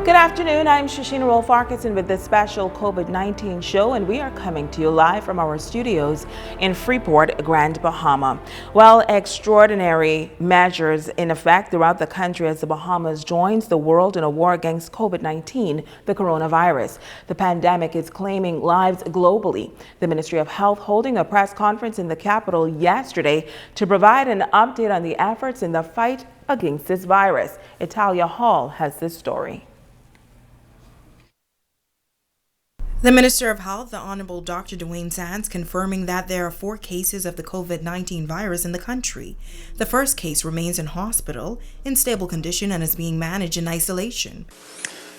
Good afternoon, I'm Shashina Rolf-Arkinson with this special COVID-19 show, and we are coming to you live from our studios in Freeport, Grand Bahama. Well, extraordinary measures in effect throughout the country as the Bahamas joins the world in a war against COVID-19, the coronavirus. The pandemic is claiming lives globally. The Ministry of Health holding a press conference in the capital yesterday to provide an update on the efforts in the fight against this virus. Italia Hall has this story. The Minister of Health, the Honorable Dr. Dwayne Sands, confirming that there are 4 cases of the COVID-19 virus in the country. The first case remains in hospital in stable condition and is being managed in isolation.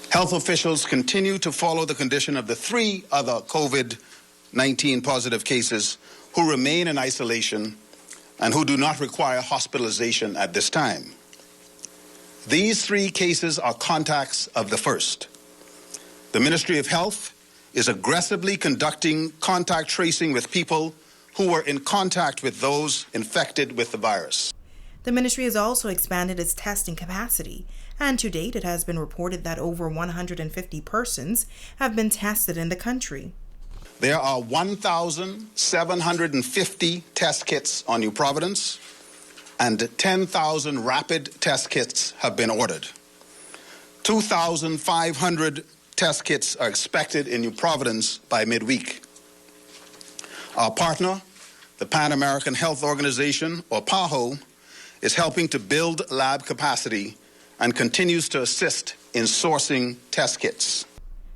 Health officials continue to follow the condition of the 3 other COVID-19 positive cases who remain in isolation and who do not require hospitalization at this time. These 3 cases are contacts of the first. The Ministry of Health is aggressively conducting contact tracing with people who were in contact with those infected with the virus. The ministry has also expanded its testing capacity, and to date it has been reported that over 150 persons have been tested in the country. There are 1,750 test kits on New Providence, and 10,000 rapid test kits have been ordered. 2,500 test kits are expected in New Providence by midweek. Our partner, the Pan American Health Organization, or PAHO, is helping to build lab capacity and continues to assist in sourcing test kits.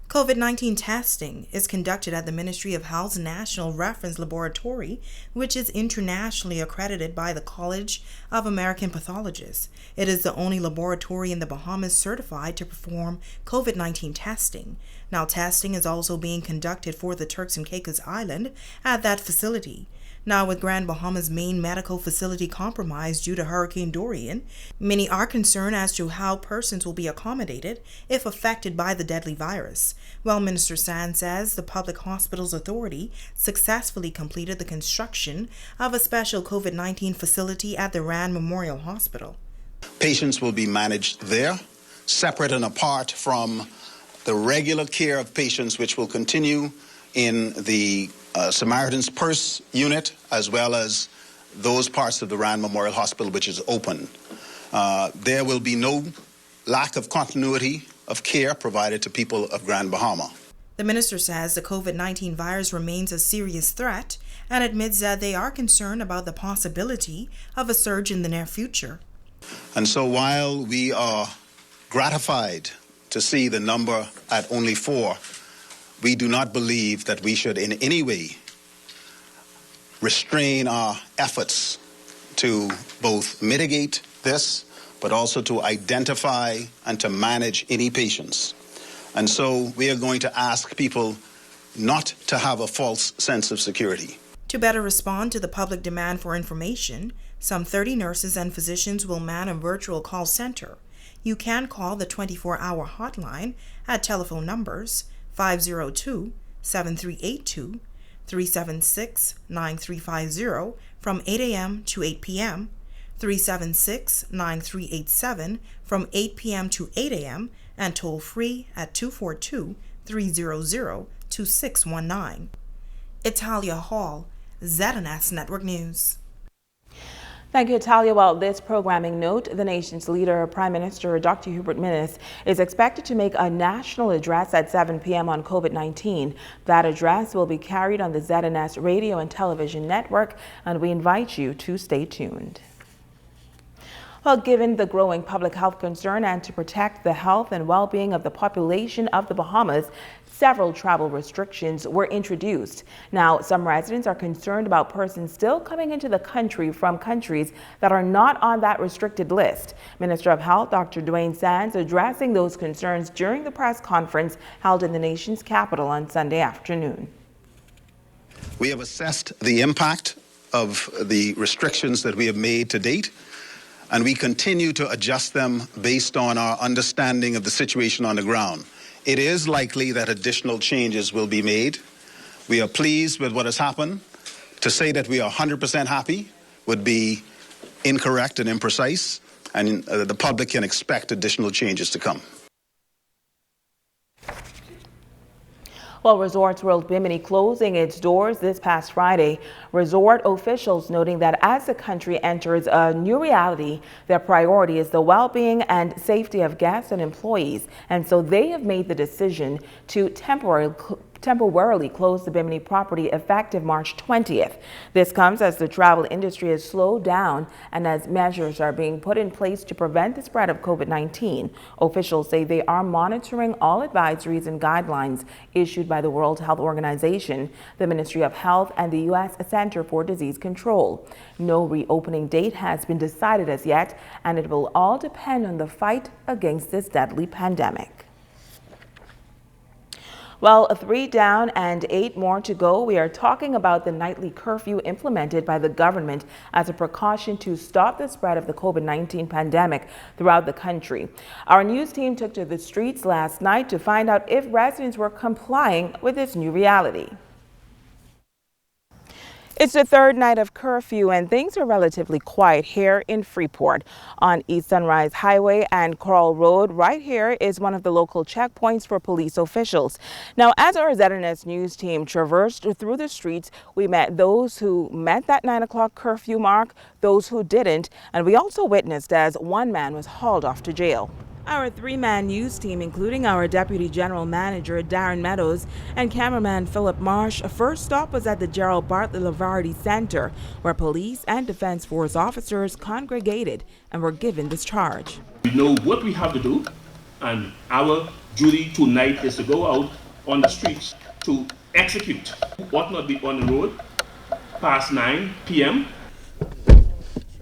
COVID-19 testing is conducted at the Ministry of Health's National Reference Laboratory, which is internationally accredited by the College of American Pathologists. It is the only laboratory in the Bahamas certified to perform COVID-19 testing. Now, testing is also being conducted for the Turks and Caicos Island at that facility. Now, with Grand Bahama's main medical facility compromised due to Hurricane Dorian, many are concerned as to how persons will be accommodated if affected by the deadly virus. Well, Minister Sands says the Public Hospitals Authority successfully completed the construction of a special COVID-19 facility at the Rand Memorial Hospital. Patients will be managed there, separate and apart from the regular care of patients, which will continue in the Samaritan's Purse unit, as well as those parts of the Rand Memorial Hospital which is open. There will be no lack of continuity of care provided to people of Grand Bahama. The minister says the COVID-19 virus remains a serious threat and admits that they are concerned about the possibility of a surge in the near future. And so while we are gratified to see the number at only 4, we do not believe that we should in any way restrain our efforts to both mitigate this, but also to identify and to manage any patients. And so we are going to ask people not to have a false sense of security. To better respond to the public demand for information, some 30 nurses and physicians will man a virtual call center. You can call the 24-hour hotline at telephone numbers 502-7382, 376-9350 from 8 a.m. to 8 p.m., 376-9387 from 8 p.m. to 8 a.m., and toll free at 242-300-2619. Italia Hall, ZNS Network News. Thank you, Talia. Well, this programming note, the nation's leader, Prime Minister Dr. Hubert Minnis, is expected to make a national address at 7 p.m. on COVID-19. That address will be carried on the ZNS radio and television network, and we invite you to stay tuned. Well, given the growing public health concern and to protect the health and well-being of the population of the Bahamas, several travel restrictions were introduced. Now, some residents are concerned about persons still coming into the country from countries that are not on that restricted list. Minister of Health, Dr. Dwayne Sands, addressing those concerns during the press conference held in the nation's capital on Sunday afternoon. We have assessed the impact of the restrictions that we have made to date, and we continue to adjust them based on our understanding of the situation on the ground. It is likely that additional changes will be made. We are pleased with what has happened. To say that we are 100% happy would be incorrect and imprecise, and the public can expect additional changes to come. Well, Resorts World Bimini closing its doors this past Friday. Resort officials noting that as the country enters a new reality, their priority is the well-being and safety of guests and employees. And so they have made the decision to temporarily close the Bimini property effective March 20th. This comes as the travel industry has slowed down and as measures are being put in place to prevent the spread of COVID-19. Officials say they are monitoring all advisories and guidelines issued by the World Health Organization, the Ministry of Health, and the U.S. Center for Disease Control. No reopening date has been decided as yet, and it will all depend on the fight against this deadly pandemic. Well, 3 down and 8 more to go. We are talking about the nightly curfew implemented by the government as a precaution to stop the spread of the COVID-19 pandemic throughout the country. Our news team took to the streets last night to find out if residents were complying with this new reality. It's the third night of curfew and things are relatively quiet here in Freeport. On East Sunrise Highway and Coral Road, right here is one of the local checkpoints for police officials. Now, as our ZNS News team traversed through the streets, we met those who met that 9 o'clock curfew mark, those who didn't, and we also witnessed as one man was hauled off to jail. Our 3-man news team, including our Deputy General Manager Darren Meadows and cameraman Philip Marsh, first stop was at the Gerald Bartlett Lavardi Center, where police and Defense Force officers congregated and were given this charge. We know what we have to do, and our duty tonight is to go out on the streets to execute. Ought not be on the road past 9 p.m.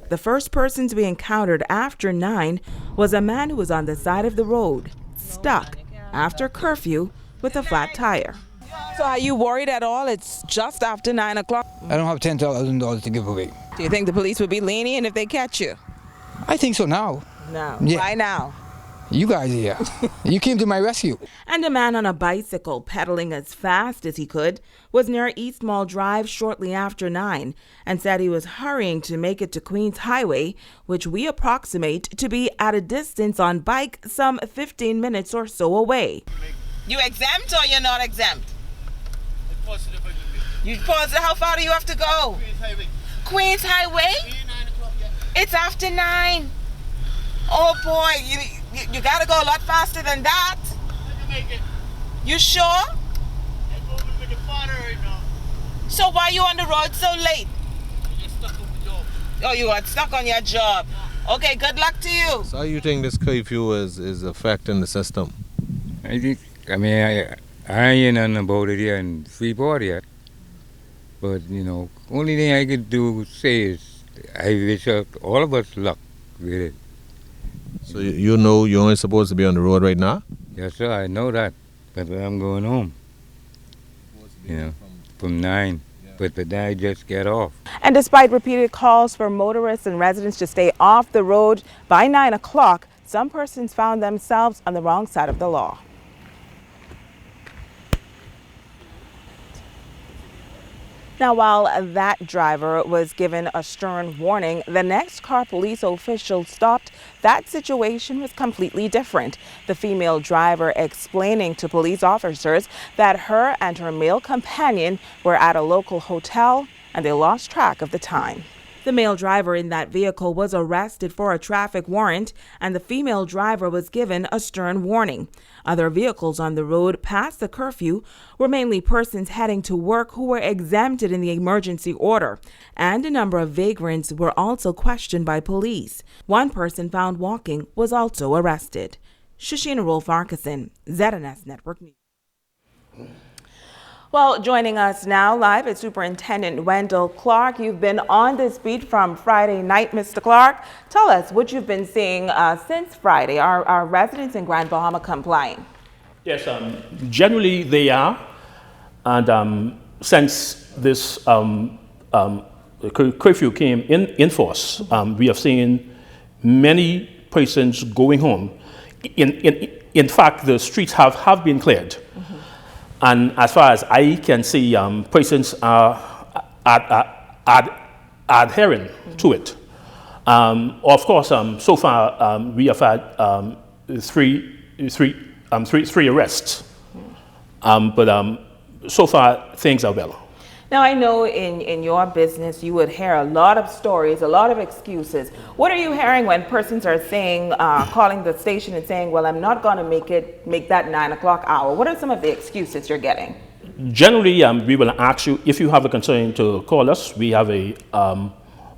The first person to be encountered after 9 was a man who was on the side of the road, stuck after curfew with a flat tire. So are you worried at all? It's just after 9 o'clock. I don't have $10,000 to give away. Do you think the police would be lenient if they catch you? I think so now. No. Yeah. Why now? You guys here. You came to my rescue. And a man on a bicycle pedaling as fast as he could was near East Mall Drive shortly after 9 and said he was hurrying to make it to Queens Highway, which we approximate to be at a distance on bike some 15 minutes or so away. You exempt or you're not exempt? You positive? How far do you have to go? Queens Highway. Queens Highway? 9 o'clock, yeah. It's after 9. Oh boy, you gotta go a lot faster than that. I can make it. You sure? I'm moving with the father right now. So why are you on the road so late? I got stuck on the job. Oh, you got stuck on your job. Yeah. Okay, good luck to you. So how you think this curfew is affecting the system? I ain't nothing about it here in Freeport yet. But, only thing I could do say is I wish all of us luck with it. So you know you're only supposed to be on the road right now? Yes, sir, I know that. But I'm going home. From 9. Yeah. But then I just get off. And despite repeated calls for motorists and residents to stay off the road by 9 o'clock, some persons found themselves on the wrong side of the law. Now, while that driver was given a stern warning, the next car police officials stopped, that situation was completely different. The female driver explaining to police officers that her and her male companion were at a local hotel and they lost track of the time. The male driver in that vehicle was arrested for a traffic warrant, and the female driver was given a stern warning. Other vehicles on the road past the curfew were mainly persons heading to work who were exempted in the emergency order, and a number of vagrants were also questioned by police. One person found walking was also arrested. Shashina Rolf-Arkeson, ZNS Network News. Well, joining us now live is Superintendent Wendell Clark. You've been on this beat from Friday night, Mr. Clark. Tell us what you've been seeing since Friday. Are residents in Grand Bahama complying? Yes, generally they are. And since this curfew came in force, we have seen many persons going home. In fact, the streets have been cleared. Mm-hmm. And as far as I can see, persons are adhering to it. Of course, so far we have had three arrests. But so far things are well. Now, I know in your business, you would hear a lot of stories, a lot of excuses. What are you hearing when persons are saying, calling the station and saying, well, I'm not going to make that 9 o'clock hour? What are some of the excuses you're getting? Generally, we will ask you, if you have a concern, to call us. We have a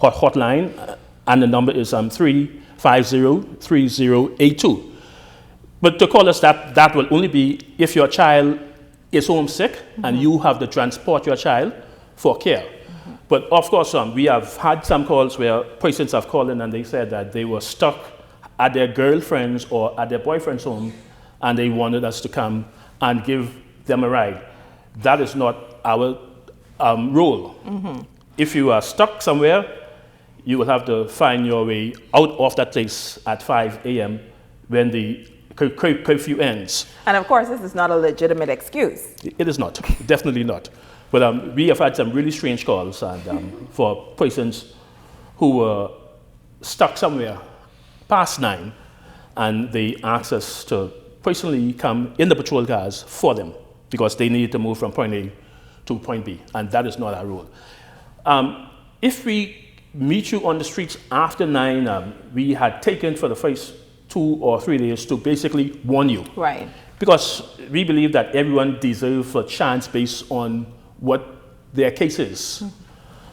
hotline, and the number is 350-3082. But to call us, that will only be if your child is homesick and you have to transport your child for care. But of course, we have had some calls where persons have called in and they said that they were stuck at their girlfriend's or at their boyfriend's home and they wanted us to come and give them a ride. That is not our role. If you are stuck somewhere, you will have to find your way out of that place at 5 a.m. when the curfew ends. And of course, this is not a legitimate excuse. It is not, definitely not. But we have had some really strange calls and for persons who were stuck somewhere past 9, and they asked us to personally come in the patrol cars for them because they needed to move from point A to point B, and that is not our role. If we meet you on the streets after 9, we had taken for the first 2 or 3 days to basically warn you. Right. Because we believe that everyone deserves a chance based on what their case is.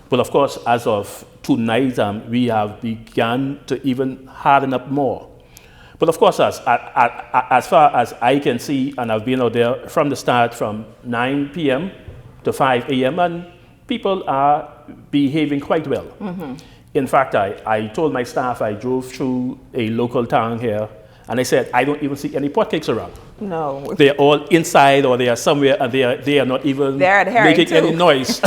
But of course, as of tonight, we have begun to even harden up more. But of course, as far as I can see, and I've been out there from the start, from 9 p.m. to 5 a.m., and people are behaving quite well. In fact, I told my staff, I drove through a local town here, and I said, I don't even see any potcakes around. No. They're all inside or they are somewhere, and they are not even making any noise.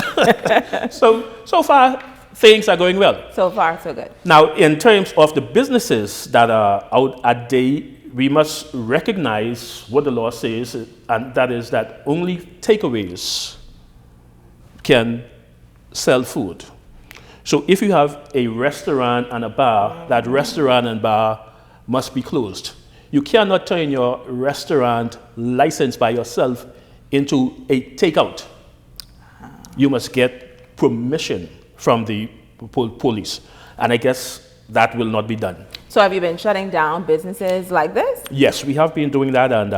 So far, things are going well. So far, so good. Now, in terms of the businesses that are out at day, we must recognize what the law says, and that is that only takeaways can sell food. So if you have a restaurant and a bar, that restaurant and bar must be closed. You cannot turn your restaurant license by yourself into a takeout. You must get permission from the police. And I guess that will not be done. So have you been shutting down businesses like this? Yes, we have been doing that. And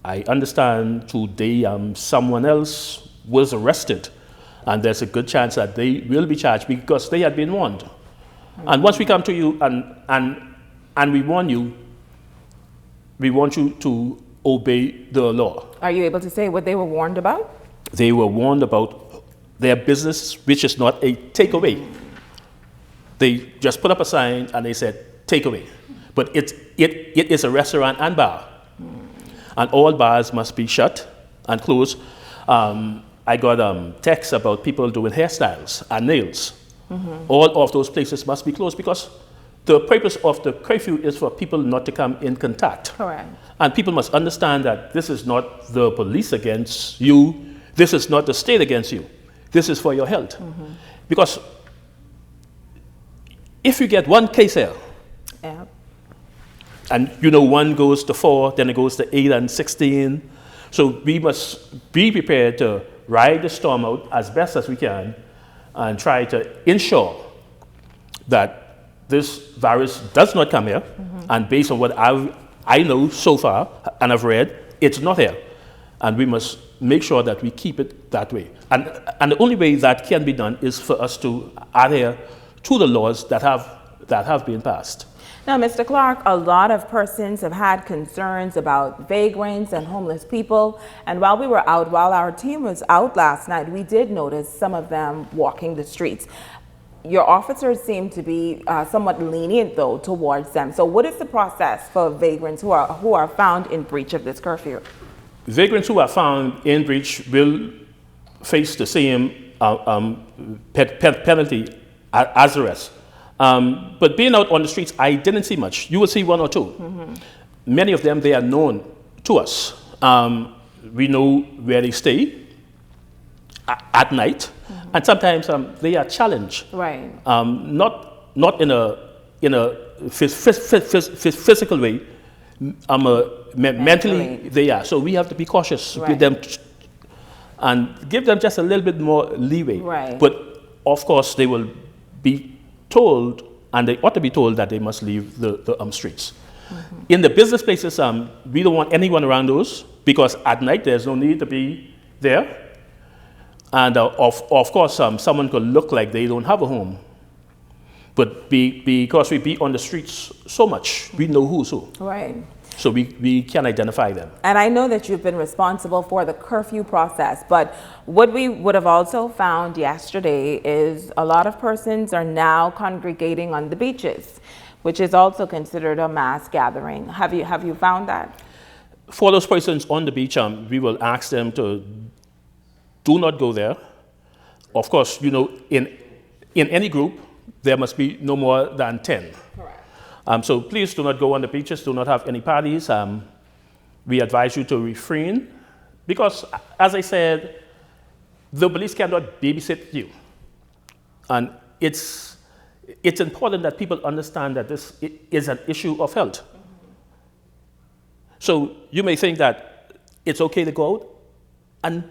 I understand today someone else was arrested. And there's a good chance that they will be charged because they had been warned. And once we come to you and we warn you, we want you to obey the law. Are you able to say what they were warned about? They were warned about their business, which is not a takeaway. They just put up a sign and they said, takeaway. But it is a restaurant and bar. And all bars must be shut and closed. I got texts about people doing hairstyles and nails. All of those places must be closed because the purpose of the curfew is for people not to come in contact. Correct. And people must understand that this is not the police against you. This is not the state against you. This is for your health. Because if you get one case here, Yeah. and one goes to 4, then it goes to 8 and 16. So we must be prepared to ride the storm out as best as we can and try to ensure that this virus does not come here. And based on what I know so far and I've read, it's not here. And we must make sure that we keep it that way. And the only way that can be done is for us to adhere to the laws that have been passed. Now, Mr. Clark, a lot of persons have had concerns about vagrants and homeless people. And while our team was out last night, we did notice some of them walking the streets. Your officers seem to be somewhat lenient, though, towards them. So what is the process for vagrants who are found in breach of this curfew? Vagrants who are found in breach will face the same penalty as arrest. But being out on the streets, I didn't see much. You will see 1 or 2. Many of them, they are known to us. We know where they stay at night, and sometimes they are challenged. Right. Not in a physical way. mentally they are. So we have to be cautious with them and give them just a little bit more leeway. Right. But of course, they will be told, and they ought to be told, that they must leave the streets. In the business places, we don't want anyone around those, because at night there's no need to be there. And of course, someone could look like they don't have a home. But because we be on the streets so much, we know who's who. Right. So we can identify them. And I know that you've been responsible for the curfew process, but what we would have also found yesterday is a lot of persons are now congregating on the beaches, which is also considered a mass gathering. Have you found that? For those persons on the beach, we will ask them to do not go there. Of course, you know, in any group, there must be no more than 10. Correct. So please do not go on the beaches, do not have any parties. We advise you to refrain, because, as I said, the police cannot babysit you. And it's important that people understand that this is an issue of health. So you may think that it's okay to go out and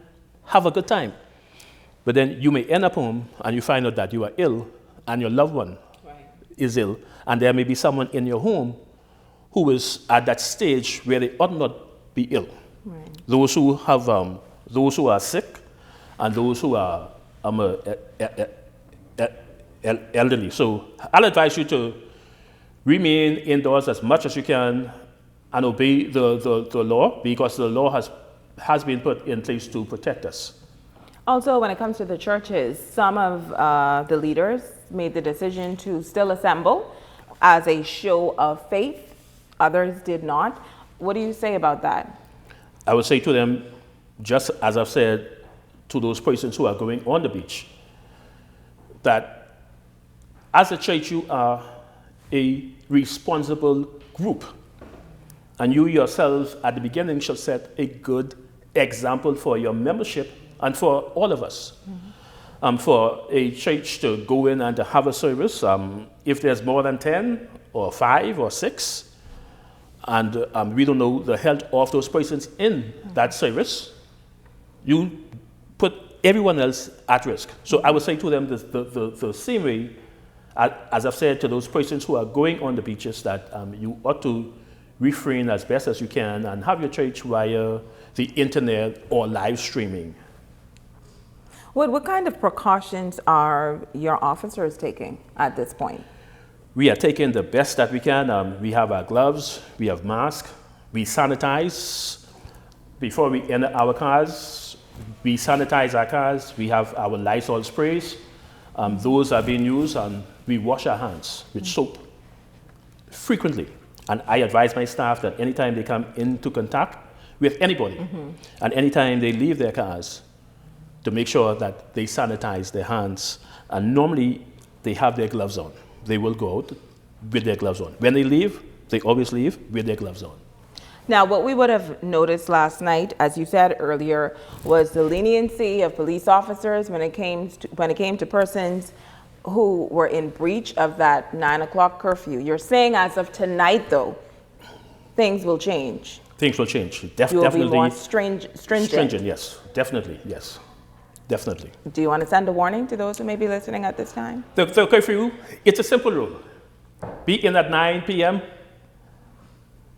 have a good time, but then you may end up home and you find out that you are ill and your loved one is ill, and there may be someone in your home who is at that stage where they ought not be ill. Right. Those who have, those who are sick, and those who are elderly. So I'll advise you to remain indoors as much as you can and obey the law, because the law has been put in place to protect us. Also, when it comes to the churches, some of the leaders made the decision to still assemble as a show of faith. Others did not. What do you say about that? I would say to them, just as I've said to those persons who are going on the beach, that as a church, you are a responsible group. And you yourselves, at the beginning, should set a good example for your membership and for all of us. For a church to go in and to have a service, if there's more than 10 or 5 or 6, and we don't know the health of those persons in that service, you put everyone else at risk. So I would say to them the same way, as I've said to those persons who are going on the beaches, that you ought to refrain as best as you can and have your church via the internet or live streaming. What kind of precautions are your officers taking at this point? We are taking the best that we can. We have our gloves, we have masks, we sanitize. Before we enter our cars, we sanitize our cars. We have our Lysol sprays. Those are being used, and we wash our hands with soap frequently. And I advise my staff that anytime they come into contact with anybody, and anytime they leave their cars, to make sure that they sanitize their hands. And normally, they have their gloves on. They will go out with their gloves on. When they leave, they always leave with their gloves on. Now, what we would have noticed last night, as you said earlier, was the leniency of police officers when it came to persons who were in breach of that 9 o'clock curfew. You're saying as of tonight, though, things will change. Things will change. You will Definitely. be more stringent. Stringent, yes. Definitely, yes. Definitely. Do you want to send a warning to those who may be listening at this time? The curfew, it's a simple rule. Be in at 9 p.m.,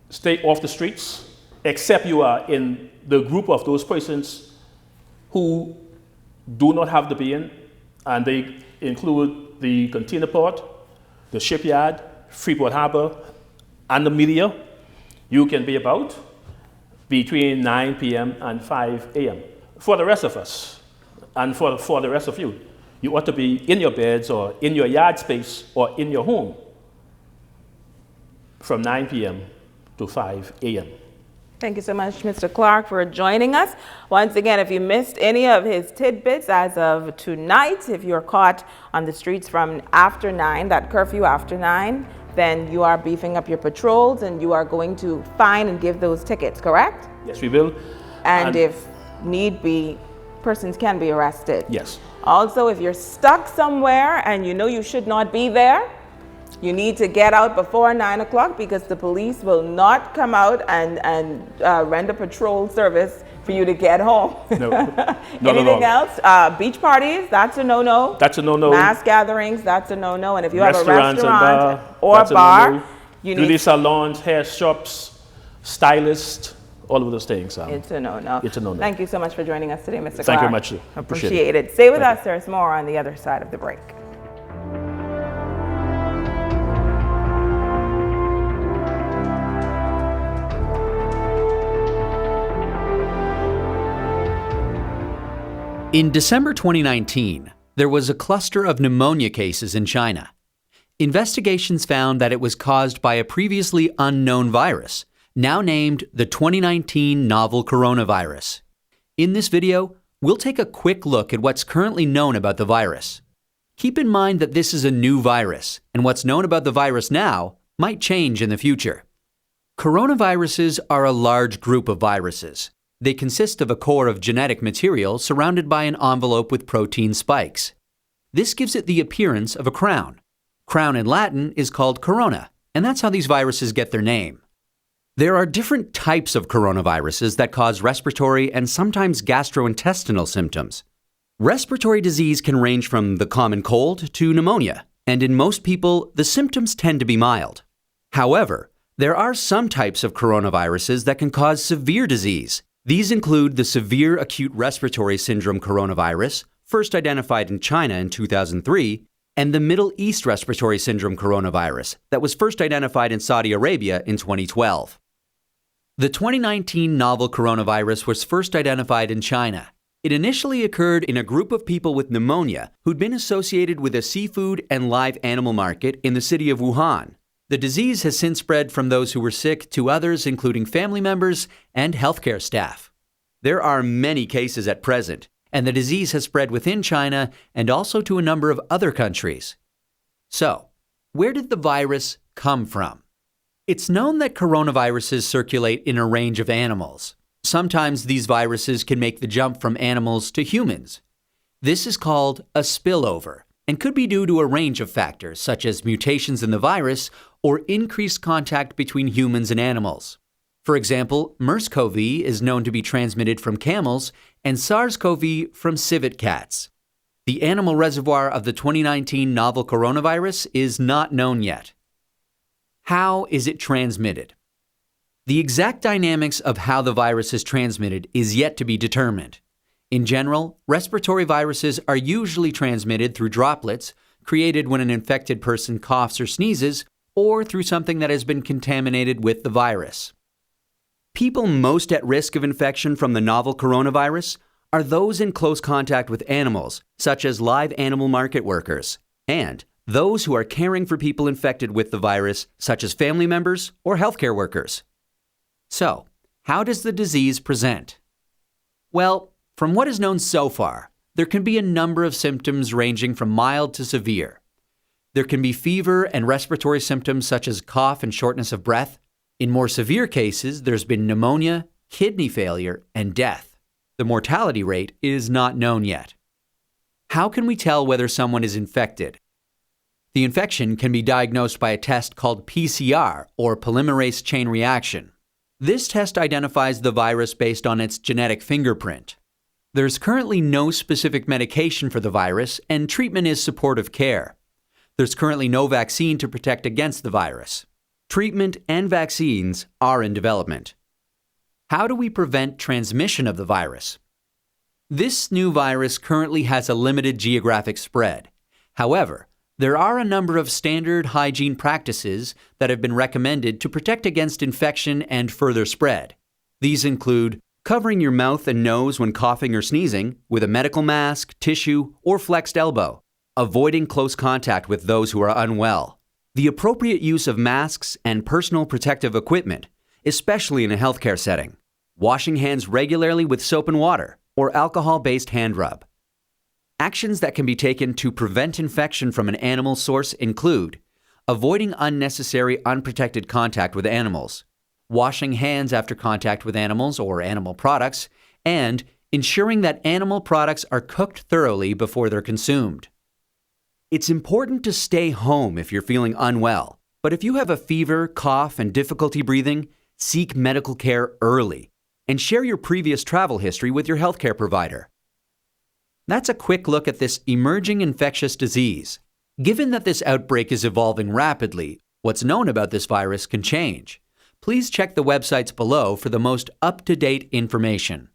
stay off the streets, except you are in the group of those persons who do not have to be in, and they include the container port, the shipyard, Freeport Harbor, and the media. You can be about between 9 p.m. and 5 a.m. For the rest of us, and for the rest of you, you ought to be in your beds or in your yard space or in your home from 9 p.m. to 5 a.m. Thank you so much, Mr. Clark, for joining us. Once again, if you missed any of his tidbits as of tonight, if you're caught on the streets from after 9, that curfew after 9, then you are beefing up your patrols and you are going to fine and give those tickets, correct? Yes, we will. And if need be, persons can be arrested. Yes. Also, if you're stuck somewhere and you know you should not be there, You need to get out before 9 o'clock because the police will not come out and render patrol service for you to get home. No, not at Anything all. else? Beach parties, that's a no-no. That's a no-no. Mass gatherings, that's a no-no. And if you have a Restaurants and restaurant bar, or that's a bar, no-no. you Beauty need, salons, hair shops, stylists, all of those things. it's a no-no. It's a no-no. Thank you so much for joining us today, Mr. Clark. Thank you very much. Appreciate it. Stay with us. There's more on the other side of the break. In December 2019, there was a cluster of pneumonia cases in China. Investigations found that it was caused by a previously unknown virus, now named the 2019 novel coronavirus. In this video, we'll take a quick look at what's currently known about the virus. Keep in mind that this is a new virus, and what's known about the virus now might change in the future. Coronaviruses are a large group of viruses. They consist of a core of genetic material surrounded by an envelope with protein spikes. This gives it the appearance of a crown. Crown in Latin is called corona, and that's how these viruses get their name. There are different types of coronaviruses that cause respiratory and sometimes gastrointestinal symptoms. Respiratory disease can range from the common cold to pneumonia, and in most people, the symptoms tend to be mild. However, there are some types of coronaviruses that can cause severe disease. These include the severe acute respiratory syndrome coronavirus, first identified in China in 2003, and the Middle East respiratory syndrome coronavirus that was first identified in Saudi Arabia in 2012. The 2019 novel coronavirus was first identified in China. It initially occurred in a group of people with pneumonia who'd been associated with a seafood and live animal market in the city of Wuhan. The disease has since spread from those who were sick to others, including family members and healthcare staff. There are many cases at present, and the disease has spread within China and also to a number of other countries. So, where did the virus come from? It's known that coronaviruses circulate in a range of animals. Sometimes these viruses can make the jump from animals to humans. This is called a spillover and could be due to a range of factors such as mutations in the virus or increased contact between humans and animals. For example, MERS-CoV is known to be transmitted from camels and SARS-CoV from civet cats. The animal reservoir of the 2019 novel coronavirus is not known yet. How is it transmitted? The exact dynamics of how the virus is transmitted is yet to be determined. In general, respiratory viruses are usually transmitted through droplets created when an infected person coughs or sneezes, or through something that has been contaminated with the virus. People most at risk of infection from the novel coronavirus are those in close contact with animals, such as live animal market workers, and those who are caring for people infected with the virus, such as family members or healthcare workers. So, how does the disease present? Well, from what is known so far, there can be a number of symptoms ranging from mild to severe. There can be fever and respiratory symptoms such as cough and shortness of breath. In more severe cases, there's been pneumonia, kidney failure, and death. The mortality rate is not known yet. How can we tell whether someone is infected? The infection can be diagnosed by a test called PCR, or polymerase chain reaction. This test identifies the virus based on its genetic fingerprint. There's currently no specific medication for the virus, and treatment is supportive care. There's currently no vaccine to protect against the virus. Treatment and vaccines are in development. How do we prevent transmission of the virus? This new virus currently has a limited geographic spread. However, there are a number of standard hygiene practices that have been recommended to protect against infection and further spread. These include covering your mouth and nose when coughing or sneezing with a medical mask, tissue, or flexed elbow, avoiding close contact with those who are unwell, the appropriate use of masks and personal protective equipment, especially in a healthcare setting, washing hands regularly with soap and water or alcohol-based hand rub. Actions that can be taken to prevent infection from an animal source include avoiding unnecessary unprotected contact with animals, washing hands after contact with animals or animal products, and ensuring that animal products are cooked thoroughly before they're consumed. It's important to stay home if you're feeling unwell. But if you have a fever, cough, and difficulty breathing, seek medical care early and share your previous travel history with your healthcare provider. That's a quick look at this emerging infectious disease. Given that this outbreak is evolving rapidly, what's known about this virus can change. Please check the websites below for the most up-to-date information.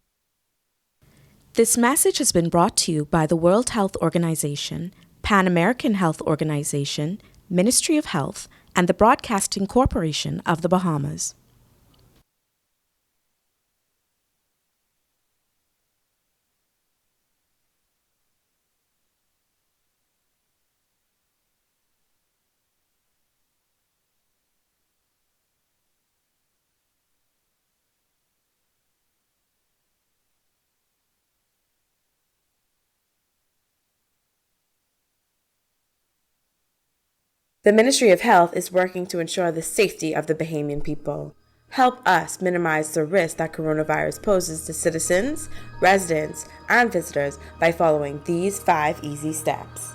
This message has been brought to you by the World Health Organization, Pan American Health Organization, Ministry of Health, and the Broadcasting Corporation of the Bahamas. The Ministry of Health is working to ensure the safety of the Bahamian people. Help us minimize the risk that coronavirus poses to citizens, residents, and visitors by following these 5 easy steps.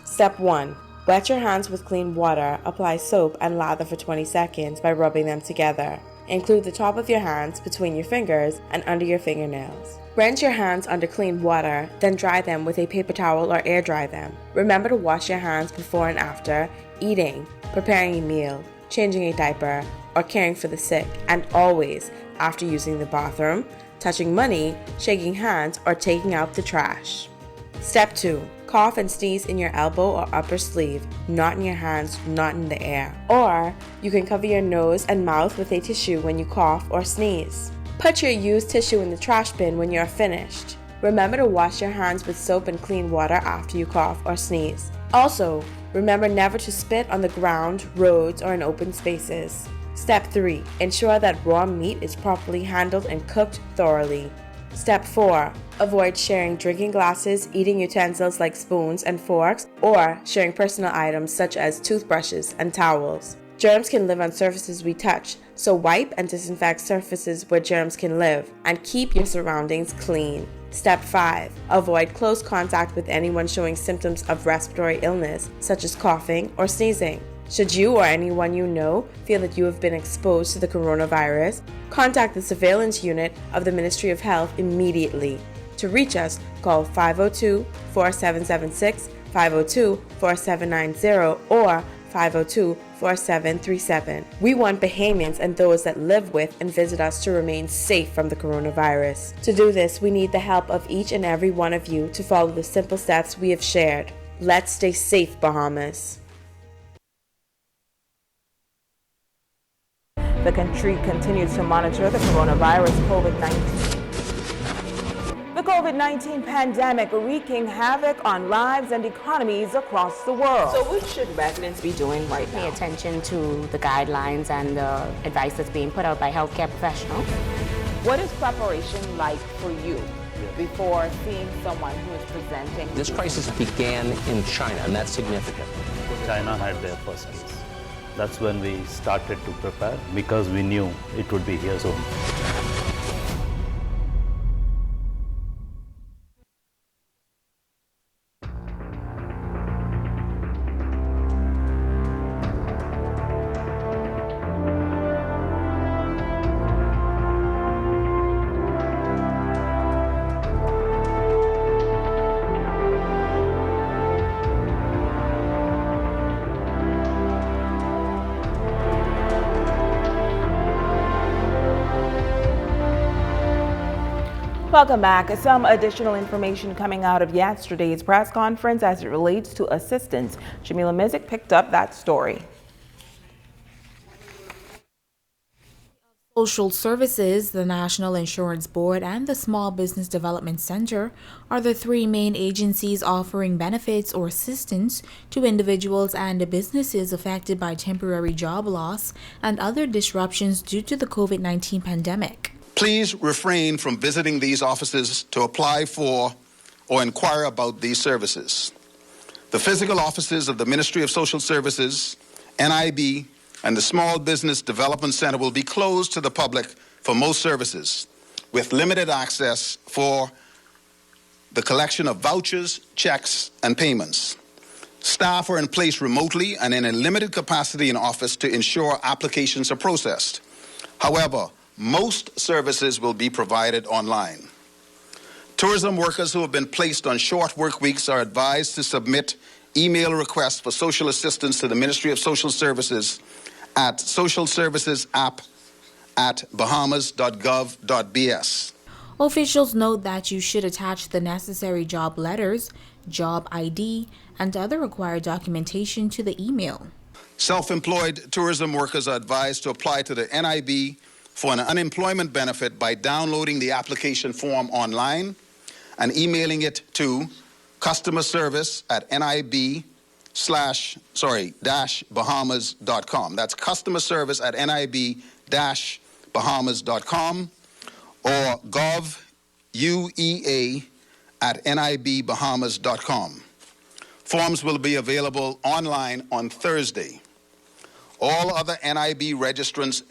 Step 1. Wet your hands with clean water, apply soap and lather for 20 seconds by rubbing them together. Include the top of your hands between your fingers and under your fingernails. Rinse your hands under clean water, then dry them with a paper towel or air dry them. Remember to wash your hands before and after eating, preparing a meal, changing a diaper, or caring for the sick, and always after using the bathroom, touching money, shaking hands, or taking out the trash. Step 2. Cough and sneeze in your elbow or upper sleeve, not in your hands, not in the air. Or you can cover your nose and mouth with a tissue when you cough or sneeze. Put your used tissue in the trash bin when you are finished. Remember to wash your hands with soap and clean water after you cough or sneeze. Also, remember never to spit on the ground, roads, or in open spaces. Step 3. Ensure that raw meat is properly handled and cooked thoroughly. Step 4. Avoid sharing drinking glasses, eating utensils like spoons and forks, or sharing personal items such as toothbrushes and towels. Germs can live on surfaces we touch, so wipe and disinfect surfaces where germs can live, and keep your surroundings clean. Step 5. Avoid close contact with anyone showing symptoms of respiratory illness, such as coughing or sneezing. Should you or anyone you know feel that you have been exposed to the coronavirus, contact the surveillance unit of the Ministry of Health immediately. To reach us, call 502-4776, 502-4790, or 502-4737. We want Bahamians and those that live with and visit us to remain safe from the coronavirus. To do this, we need the help of each and every one of you to follow the simple steps we have shared. Let's stay safe, Bahamas. The country continues to monitor the coronavirus COVID-19. The COVID-19 pandemic wreaking havoc on lives and economies across the world. So what should residents be doing right now? Pay attention to the guidelines and the advice that's being put out by healthcare professionals. What is preparation like for you before seeing someone who is presenting? This crisis began in China, and that's significant. China had their first case. That's when we started to prepare because we knew it would be here soon. Welcome back. Some additional information coming out of yesterday's press conference as it relates to assistance. Jamila Mizik picked up that story. Social Services, the National Insurance Board, and the Small Business Development Center are the 3 main agencies offering benefits or assistance to individuals and businesses affected by temporary job loss and other disruptions due to the COVID-19 pandemic. Please refrain from visiting these offices to apply for or inquire about these services. The physical offices of the Ministry of Social Services, NIB, and the Small Business Development Center will be closed to the public for most services, with limited access for the collection of vouchers, checks, and payments. Staff are in place remotely and in a limited capacity in office to ensure applications are processed. However, most services will be provided online. Tourism workers who have been placed on short work weeks are advised to submit email requests for social assistance to the Ministry of Social Services at socialservicesapp@bahamas.gov.bs. Officials note that you should attach the necessary job letters, job ID, and other required documentation to the email. Self-employed tourism workers are advised to apply to the NIB for an unemployment benefit by downloading the application form online and emailing it to customerservice@nib/bahamas.com. That's customerservice@nib-bahamas.com or govuea@nibbahamas.com. Forms will be available online on Thursday. All other NIB registrants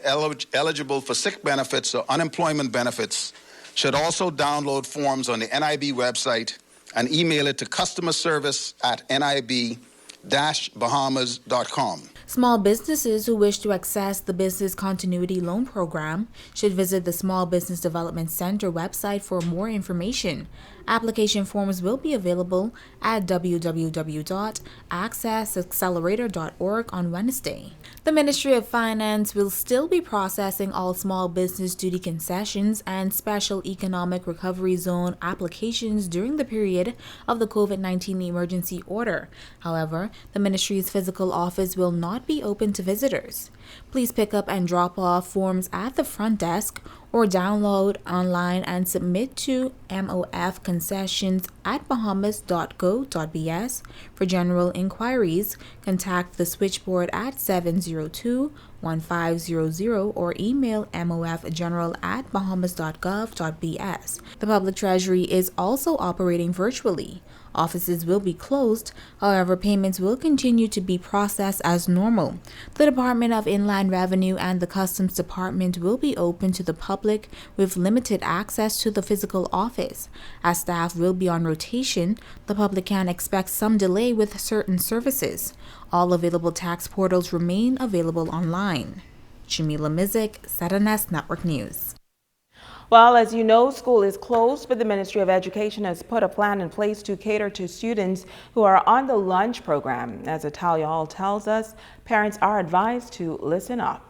eligible for sick benefits or unemployment benefits should also download forms on the NIB website and email it to customerservice@nib-bahamas.com. Small businesses who wish to access the Business Continuity Loan Program should visit the Small Business Development Center website for more information. Application forms will be available at www.accessaccelerator.org on Wednesday. The Ministry of Finance will still be processing all small business duty concessions and special economic recovery zone applications during the period of the COVID-19 emergency order. However, the ministry's physical office will not be open to visitors. Please pick up and drop off forms at the front desk or download online and submit to mofconcessions@bahamas.go.bs. For general inquiries, contact the switchboard at 702-1500 or email mofgeneral@bahamas.gov.bs. The Public Treasury is also operating virtually. Offices will be closed, however, payments will continue to be processed as normal. The Department of Inland Revenue and the Customs Department will be open to the public with limited access to the physical office. As staff will be on rotation, the public can expect some delay with certain services. All available tax portals remain available online. Jamila Mizik, SATANES Network News. Well, as you know, school is closed, but the Ministry of Education has put a plan in place to cater to students who are on the lunch program. As Atalia Hall tells us, parents are advised to listen up.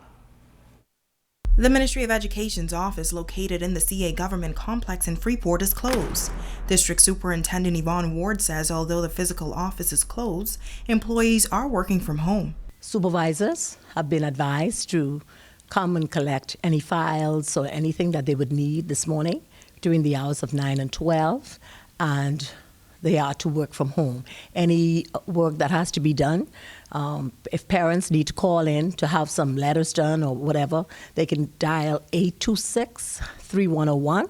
The Ministry of Education's office located in the CA Government Complex in Freeport is closed. District Superintendent Yvonne Ward says although the physical office is closed, employees are working from home. Supervisors have been advised to come and collect any files or anything that they would need this morning during the hours of 9 and 12, and they are to work from home. Any work that has to be done, if parents need to call in to have some letters done or whatever, they can dial 826-3101,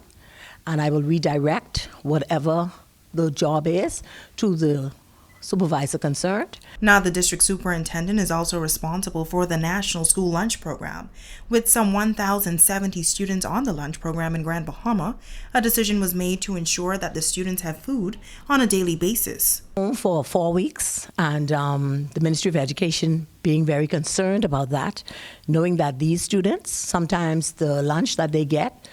and I will redirect whatever the job is to the supervisor concerned. Now, the district superintendent is also responsible for the National School Lunch Program. With some 1,070 students on the lunch program in Grand Bahama, a decision was made to ensure that the students have food on a daily basis. For 4 weeks, and the Ministry of Education being very concerned about that, knowing that these students, sometimes the lunch that they get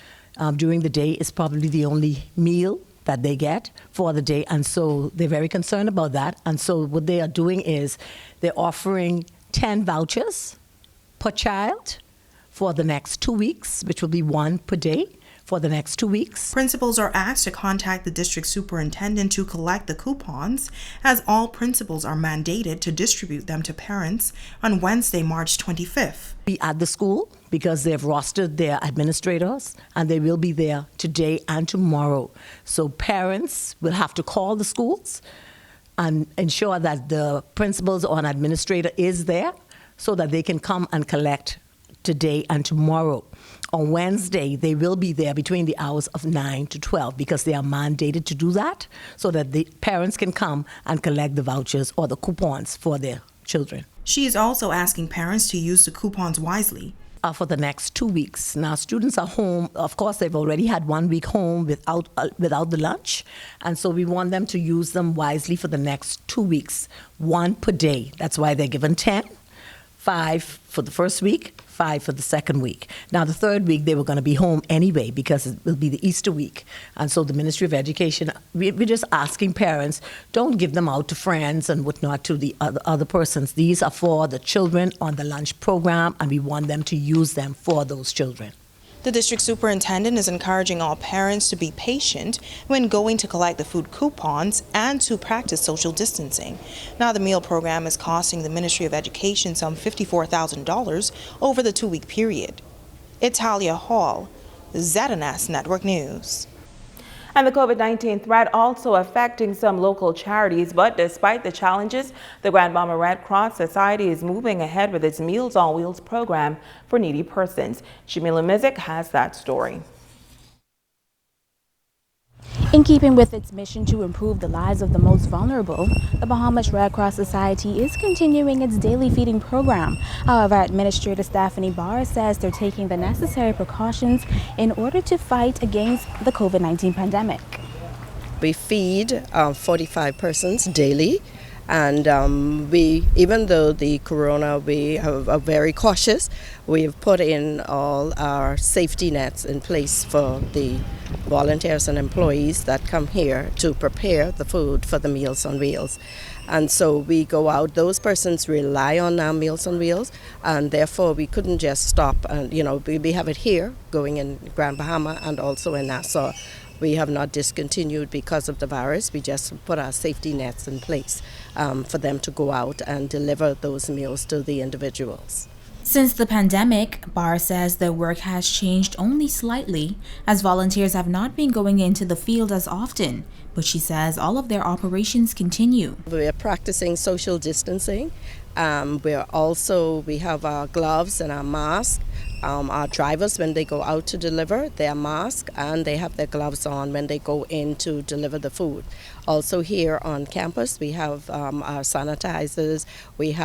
during the day is probably the only meal that they get for the day, and so they're very concerned about that. And so what they are doing is they're offering 10 vouchers per child for the next 2 weeks, which will be one per day for the next 2 weeks. Principals are asked to contact the district superintendent to collect the coupons, as all principals are mandated to distribute them to parents on Wednesday, March 25th. Be at the school because they've rostered their administrators, and they will be there today and tomorrow. So parents will have to call the schools and ensure that the principals or an administrator is there so that they can come and collect today and tomorrow. On Wednesday, they will be there between the hours of 9 to 12 because they are mandated to do that so that the parents can come and collect the vouchers or the coupons for their children. She is also asking parents to use the coupons wisely. are for the next 2 weeks. Now, students are home. Of course, they've already had 1 week home without the lunch, and so we want them to use them wisely for the next 2 weeks, 1 per day. That's why they're given 10, 5 for the first week, 5 for the second week. Now, the third week, they were going to be home anyway because it will be the Easter week. And so the Ministry of Education, we're just asking parents, don't give them out to friends and whatnot to the other persons. These are for the children on the lunch program, and we want them to use them for those children. The district superintendent is encouraging all parents to be patient when going to collect the food coupons and to practice social distancing. Now, the meal program is costing the Ministry of Education some $54,000 over the 2-week period. Italia Hall, ZNS Network News. And the COVID-19 threat also affecting some local charities, but despite the challenges, the Grand Bahama Red Cross Society is moving ahead with its Meals on Wheels program for needy persons. Jamila Mizik has that story. In keeping with its mission to improve the lives of the most vulnerable, the Bahamas Red Cross Society is continuing its daily feeding program. However, Administrator Stephanie Barr says they're taking the necessary precautions in order to fight against the COVID-19 pandemic. We feed 45 persons daily. And even though the corona, we are very cautious, we've put in all our safety nets in place for the volunteers and employees that come here to prepare the food for the Meals on Wheels. And so we go out, those persons rely on our Meals on Wheels, and therefore we couldn't just stop. And, we have it here going in Grand Bahama and also in Nassau. We have not discontinued because of the virus. We just put our safety nets in place for them to go out and deliver those meals to the individuals. Since the pandemic, Barr says their work has changed only slightly, as volunteers have not been going into the field as often. But she says all of their operations continue. We're practicing social distancing. We have our gloves and our masks. Our drivers, when they go out to deliver, their mask and they have their gloves on when they go in to deliver the food. Also here on campus, we have our sanitizers. We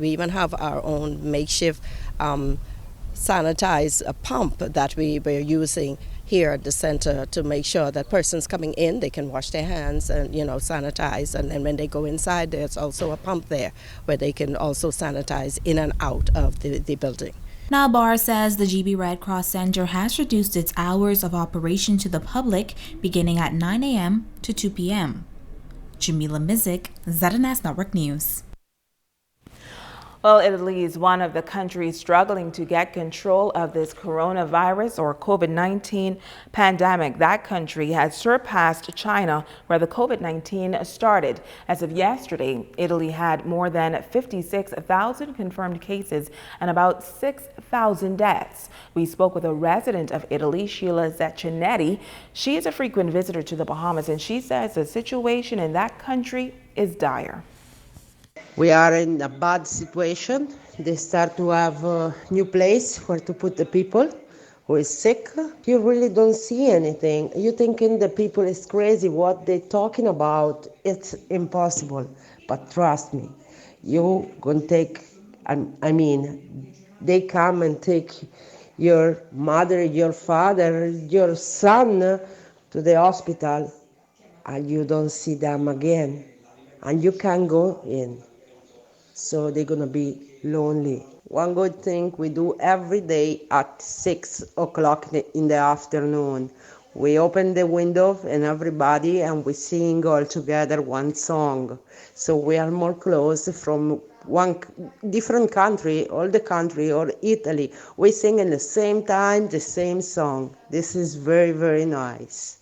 even have our own makeshift sanitized pump that we're using here at the center to make sure that persons coming in, they can wash their hands and sanitize, and then when they go inside, there's also a pump there where they can also sanitize in and out of the building. Now, Barr says the GB Red Cross Center has reduced its hours of operation to the public beginning at 9 a.m. to 2 p.m. Jamila Mizik, ZNS Network News. Well, Italy is one of the countries struggling to get control of this coronavirus or COVID-19 pandemic. That country has surpassed China, where the COVID-19 started. As of yesterday, Italy had more than 56,000 confirmed cases and about 6,000 deaths. We spoke with a resident of Italy, Sheila Zaccinetti. She is a frequent visitor to the Bahamas, and she says the situation in that country is dire. We are in a bad situation. They start to have a new place where to put the people who is sick. You really don't see anything. You thinking the people is crazy, what they talking about, it's impossible. But trust me, you gonna take, they come and take your mother, your father, your son to the hospital, and you don't see them again. And you can't go in. So they're going to be lonely. One good thing we do every day at 6 o'clock in the afternoon. We open the window and everybody, and we sing all together one song. So we are more close from one different country, all the country, or Italy. We sing in the same time, the same song. This is very, very nice.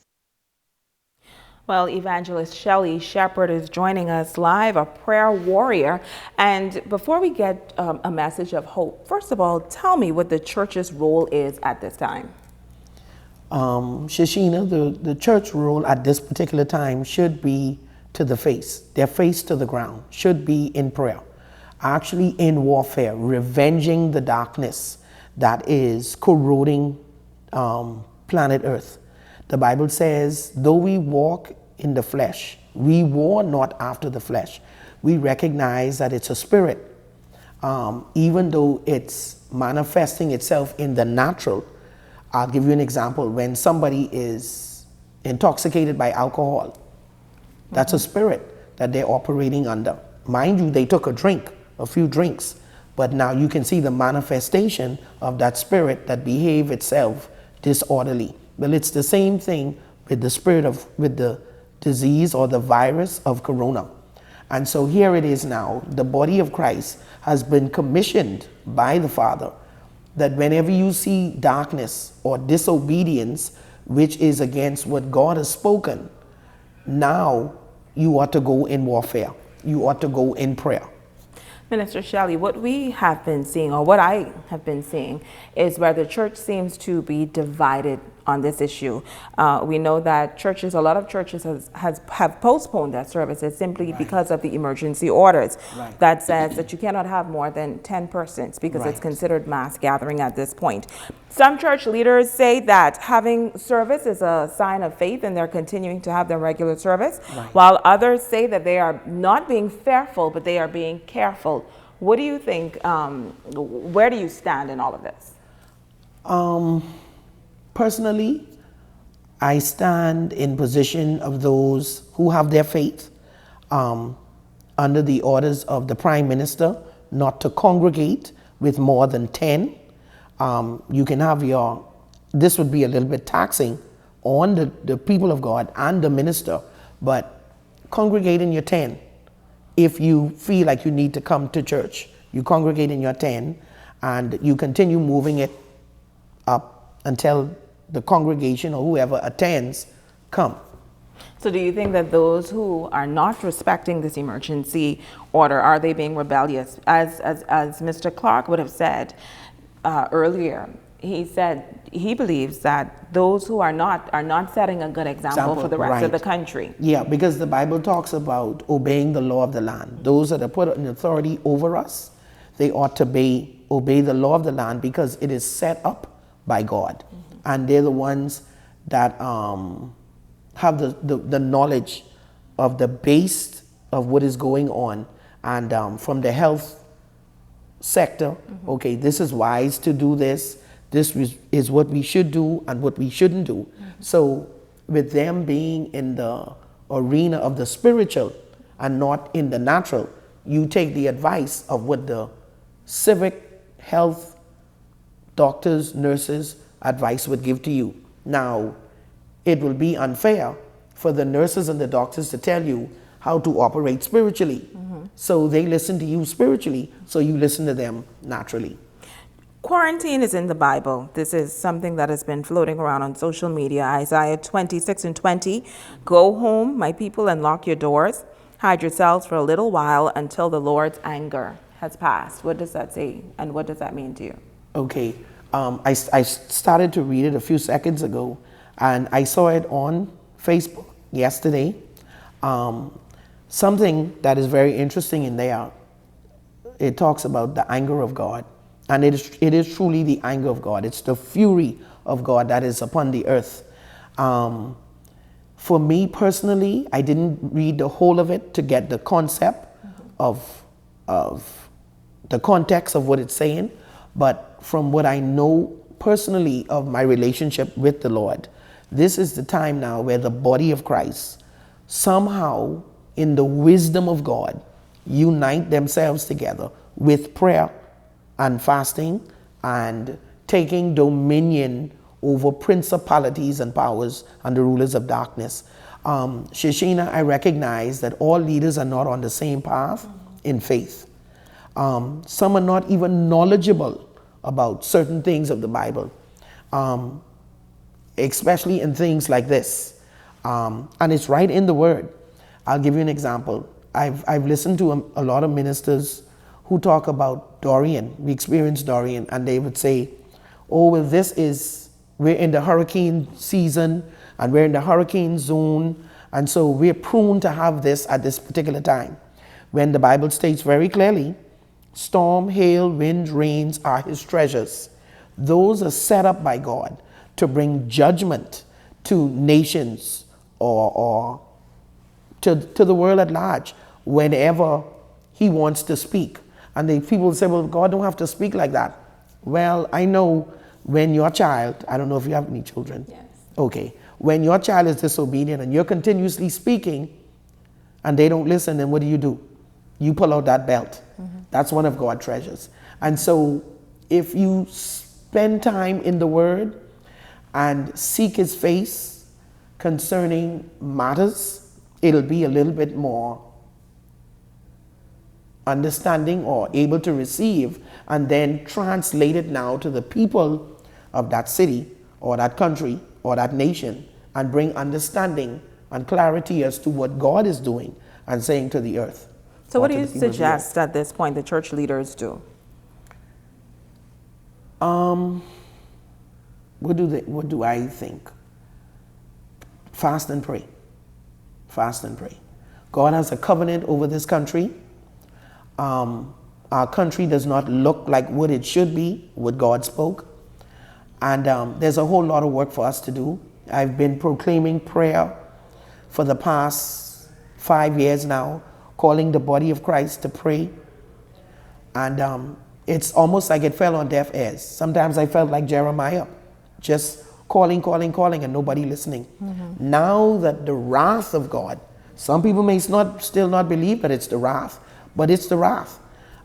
Well, Evangelist Shelley Shepherd is joining us live, a prayer warrior. And before we get a message of hope, first of all, tell me what the church's role is at this time. Shashina, the church role at this particular time should be to the face, their face to the ground, should be in prayer, actually in warfare, revenging the darkness that is corroding planet Earth. The Bible says, though we walk in the flesh, we war not after the flesh. We recognize that it's a spirit. even though it's manifesting itself in the natural. I'll give you an example. When somebody is intoxicated by alcohol, that's a spirit that they're operating under. Mind you, they took a few drinks, but now you can see the manifestation of that spirit that behave itself disorderly. Well, it's the same thing with with the disease or the virus of corona. And so here it is now, the body of Christ has been commissioned by the Father that whenever you see darkness or disobedience, which is against what God has spoken, now you ought to go in warfare. You ought to go in prayer. Minister Shelley, what we have been seeing, or what I have been seeing, is where the church seems to be divided on this issue. We know that churches, a lot of churches have postponed their services simply because of the emergency orders that says that you cannot have more than 10 persons because it's considered mass gathering at this point. Some church leaders say that having service is a sign of faith and they're continuing to have their regular service, while others say that they are not being fearful, but they are being careful. What do you think? Where do you stand in all of this? Personally, I stand in position of those who have their faith under the orders of the Prime Minister not to congregate with more than 10. You can have this would be a little bit taxing on the people of God and the minister, but congregate in your 10. If you feel like you need to come to church, you congregate in your 10 and you continue moving it up until the congregation or whoever attends come. So do you think that those who are not respecting this emergency order, are they being rebellious? As Mr. Clark would have said earlier, he said he believes that those who are not setting a good example for the rest of the country. Yeah, because the Bible talks about obeying the law of the land. Those that are put in authority over us, they ought to obey the law of the land because it is set up by God. And they're the ones that have the knowledge of the base of what is going on. And from the health sector, okay, this is wise to do this. This is what we should do and what we shouldn't do. So with them being in the arena of the spiritual and not in the natural, you take the advice of what the civic health doctors, nurses, advice would give to you. Now, it will be unfair for the nurses and the doctors to tell you how to operate spiritually. So they listen to you spiritually, so you listen to them naturally. Quarantine is in the Bible. This is something that has been floating around on social media. Isaiah 26:20, go home, my people, and lock your doors. Hide yourselves for a little while until the Lord's anger has passed. What does that say, and what does that mean to you? Okay. I started to read it a few seconds ago, and I saw it on Facebook yesterday. Something that is very interesting in there, it talks about the anger of God, and it is truly the anger of God. It's the fury of God that is upon the earth. For me personally, I didn't read the whole of it to get the concept of the context of what it's saying, but from what I know personally of my relationship with the Lord, this is the time now where the body of Christ somehow, in the wisdom of God, unite themselves together with prayer and fasting and taking dominion over principalities and powers and the rulers of darkness. Shishina, I recognize that all leaders are not on the same path in faith. Some are not even knowledgeable about certain things of the Bible, especially in things like this. And it's right in the Word. I'll give you an example. I've listened to a lot of ministers who talk about Dorian. We experienced Dorian, and they would say, oh, well, we're in the hurricane season, and we're in the hurricane zone, and so we're prone to have this at this particular time. When the Bible states very clearly, storm, hail, wind, rains are his treasures. Those are set up by God to bring judgment to nations or to the world at large whenever he wants to speak. And people say, well, God don't have to speak like that. Well, I know when your child, I don't know if you have any children. Yes. Okay. When your child is disobedient and you're continuously speaking and they don't listen, then what do? You pull out that belt. That's one of God's treasures. And so if you spend time in the Word and seek His face concerning matters, it'll be a little bit more understanding or able to receive, and then translate it now to the people of that city or that country or that nation, and bring understanding and clarity as to what God is doing and saying to the earth. So what do you suggest at this point the church leaders do? What do I think? Fast and pray. Fast and pray. God has a covenant over this country. Our country does not look like what it should be, what God spoke. And there's a whole lot of work for us to do. I've been proclaiming prayer for the past 5 years now, calling the body of Christ to pray. And it's almost like it fell on deaf ears. Sometimes I felt like Jeremiah, just calling, and nobody listening. Now that the wrath of God, some people may still not believe that it's the wrath, but it's the wrath.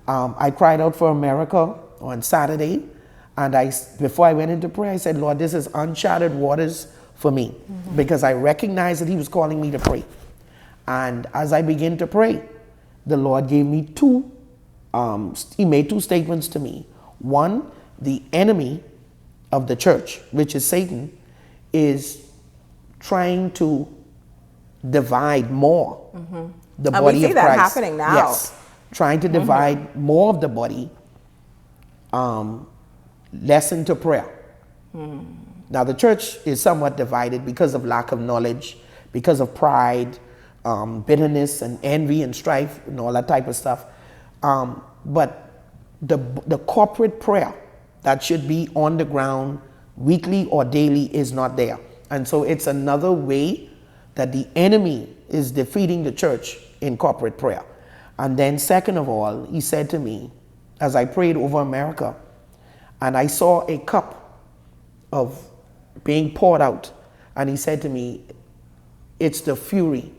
I cried out for America on Saturday, and before I went into prayer, I said, Lord, this is uncharted waters for me, because I recognized that He was calling me to pray. And as I began to pray, the Lord gave me He made two statements to me. One, the enemy of the church, which is Satan, is trying to divide more the body of Christ. We see that happening now. Yes, trying to divide more of the body, less into prayer. Now the church is somewhat divided because of lack of knowledge, because of pride, bitterness and envy and strife and all that type of stuff. But the corporate prayer that should be on the ground weekly or daily is not there. And so it's another way that the enemy is defeating the church in corporate prayer. And then second of all, he said to me, as I prayed over America, and I saw a cup of being poured out, and he said to me, it's the fury,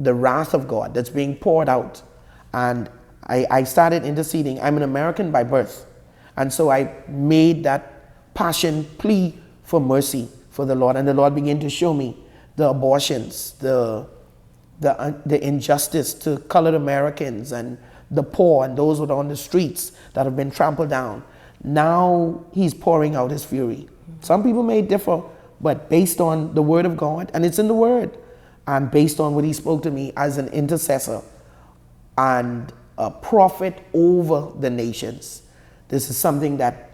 the wrath of God that's being poured out. And I started interceding. I'm an American by birth. And so I made that passion plea for mercy for the Lord. And the Lord began to show me the abortions, the injustice to colored Americans and the poor and those who are on the streets that have been trampled down. Now He's pouring out His fury. Some people may differ, but based on the Word of God, and it's in the Word, and based on what He spoke to me as an intercessor and a prophet over the nations, this is something that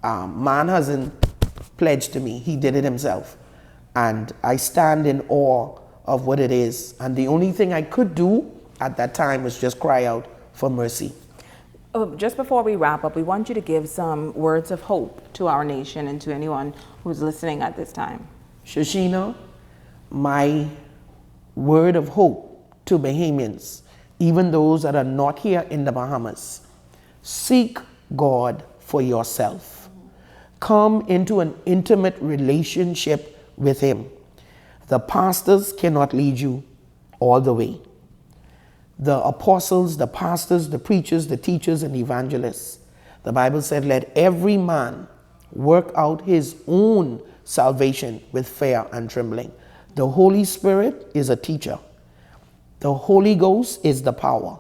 man hasn't pledged to me. He did it Himself. And I stand in awe of what it is. And the only thing I could do at that time was just cry out for mercy. Just before we wrap up, we want you to give some words of hope to our nation and to anyone who's listening at this time. Shoshina, my word of hope to Bahamians, even those that are not here in the Bahamas, seek God for yourself. Come into an intimate relationship with Him. The pastors cannot lead you all the way. The apostles, the pastors, the preachers, the teachers, and evangelists. The Bible said, let every man work out his own salvation with fear and trembling. The Holy Spirit is a teacher. The Holy Ghost is the power.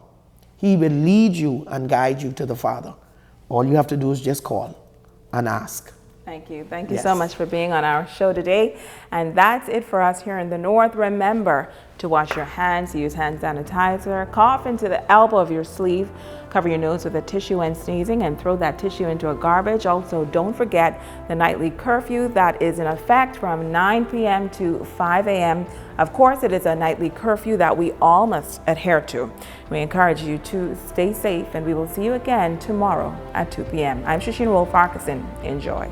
He will lead you and guide you to the Father. All you have to do is just call and ask. Thank you. Thank you so much for being on our show today. And that's it for us here in the North. Remember to wash your hands, use hand sanitizer, cough into the elbow of your sleeve, cover your nose with a tissue when sneezing, and throw that tissue into a garbage. Also, don't forget the nightly curfew that is in effect from 9 p.m. to 5 a.m. Of course, it is a nightly curfew that we all must adhere to. We encourage you to stay safe, and we will see you again tomorrow at 2 p.m. I'm Shoshina Wolf-Farquharson. Enjoy.